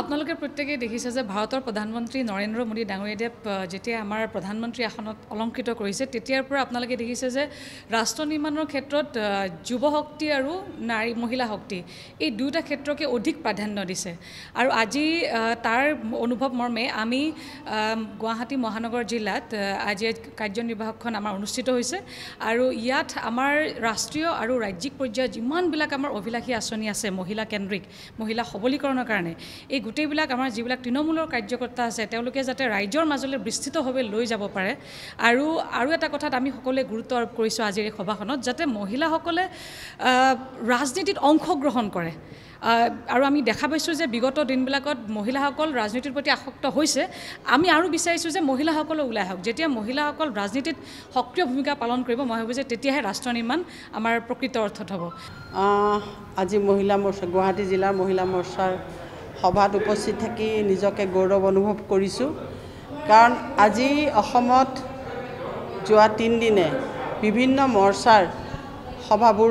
আপোনালোকে প্ৰত্যেকেই দেখিছে যে ভাৰতৰ প্ৰধানমন্ত্ৰী নৰেন্দ্ৰ মোদী ডাঙৰীয়াদেৱ যেতিয়া আমাৰ প্ৰধানমন্ত্ৰী আসনত অলংকৃত কৰিছে তেতিয়াৰ পৰা আপোনালোকে দেখিছে যে ৰাষ্ট্ৰ নিৰ্মাণৰ ক্ষেত্ৰত যুৱ শক্তি আৰু মহিলা শক্তি এই দুটা ক্ষেত্ৰকে অধিক প্ৰাধান্য দিছে আৰু আজি তাৰ অনুভৱ মৰ্মে আমি গুৱাহাটী মহানগৰ জিলাত আজি কাৰ্যনিৰ্বাহকখন আমাৰ অনুষ্ঠিত হৈছে আৰু ইয়াত আমাৰ ৰাষ্ট্ৰীয় আৰু ৰাজ্যিক পৰ্যায়ত যিমানবিলাক আমাৰ অভিলাষী আঁচনি আছে মহিলা কেন্দ্ৰিক মহিলা সবলীকৰণৰ কাৰণে এই গোটেইবিলাক আমাৰ যিবিলাক তৃণমূলৰ কাৰ্যকৰ্তা আছে তেওঁলোকে যাতে ৰাইজৰ মাজলৈ বিস্তৃতভাৱে লৈ যাব পাৰে আৰু এটা কথাত আমি সকলোৱে গুৰুত্ব আৰোপ কৰিছোঁ আজিৰ এই সভাখনত যাতে মহিলাসকলে ৰাজনীতিত অংশগ্ৰহণ কৰে আৰু আমি দেখা পাইছোঁ যে বিগত দিনবিলাকত মহিলাসকল ৰাজনীতিৰ প্ৰতি আসক্ত হৈছে আমি আৰু বিচাৰিছোঁ যে মহিলাসকলো ওলাই আহক যেতিয়া মহিলাসকল ৰাজনীতিত সক্ৰিয় ভূমিকা পালন কৰিব মই ভাবোঁ যে তেতিয়াহে ৰাষ্ট্ৰ নিৰ্মাণ আমাৰ প্ৰকৃত অৰ্থত হ'ব আজি মহিলা মৰ্চা গুৱাহাটী জিলাৰ মহিলা মৰ্চাৰ সভাত উপস্থিত থাকি নিজকে গৌৰৱ অনুভৱ কৰিছোঁ কাৰণ আজি অসমত যোৱা 3 দিনে বিভিন্ন মৰ্চাৰ সভাবোৰ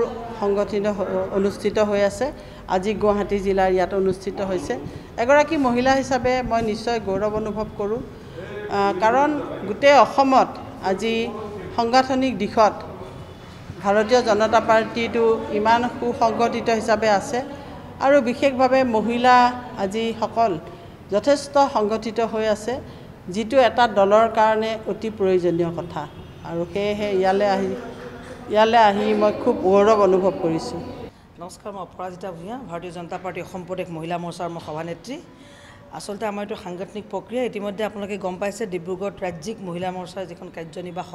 অনুষ্ঠিত হৈ আছে আজি গুৱাহাটী জিলাৰ ইয়াত অনুষ্ঠিত হৈছে এগৰাকী মহিলা হিচাপে মই নিশ্চয় গৌৰৱ অনুভৱ কৰোঁ কাৰণ গোটেই অসমত আজি সাংগঠনিক দিশত ভাৰতীয় জনতা পাৰ্টিটো ইমান সুসংগঠিত হিচাপে আছে আৰু বিশেষভাৱে মহিলা আজি সকল যথেষ্ট সংগঠিত হৈ আছে যিটো এটা দলৰ কাৰণে অতি প্ৰয়োজনীয় কথা আৰু সেয়েহে ইয়ালে আহি মই খুব গৌৰৱ অনুভৱ কৰিছোঁ নমস্কাৰ মই অপৰাজিতা ভূঞা ভাৰতীয় জনতা পাৰ্টি অসম প্ৰদেশ মহিলা মৰ্চাৰ মই সভানেত্ৰী আচলতে আমাৰ এইটো সাংগঠনিক প্ৰক্ৰিয়া ইতিমধ্যে আপোনালোকে গম পাইছে ডিব্ৰুগড়ত ৰাজ্যিক মহিলা মৰ্চাৰ যিখন কাৰ্যনিৰ্বাহ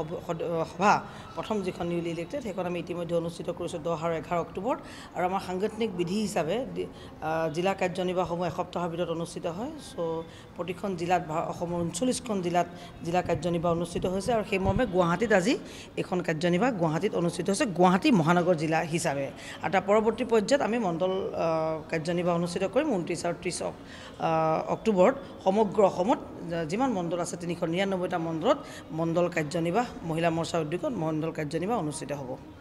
সভা প্ৰথম যিখন নিউলি ইলেক্টেড সেইখন আমি ইতিমধ্যে অনুষ্ঠিত কৰিছোঁ 10 আৰু 11 অক্টোবৰত আৰু আমাৰ সাংগঠনিক বিধি হিচাপে জিলা কাৰ্যনিৰ্বাহসমূহ এসপ্তাহৰ ভিতৰত অনুষ্ঠিত হয় চ' প্ৰতিখন জিলাত অসমৰ 39খন জিলাত জিলা কাৰ্যনিৰ্বাহ অনুষ্ঠিত হৈছে আৰু সেই মৰ্মে গুৱাহাটীত আজি এইখন কাৰ্যনিৰ্বাহ গুৱাহাটীত অনুষ্ঠিত হৈছে গুৱাহাটী মহানগৰ জিলা হিচাপে আৰু তাৰ পৰৱৰ্তী পৰ্যায়ত আমি মণ্ডল কাৰ্যনিৰ্বাহ অনুষ্ঠিত কৰিম 29 আৰু 30 অক্টোবৰত সমগ্ৰ অসমত যিমান মণ্ডল আছে 399টা মণ্ডলত মণ্ডল কাৰ্যনিৰ্বাহ মহিলা মৰ্চাৰ উদ্যোগত মণ্ডল কাৰ্যনিৰ্বাহ অনুষ্ঠিত হ'ব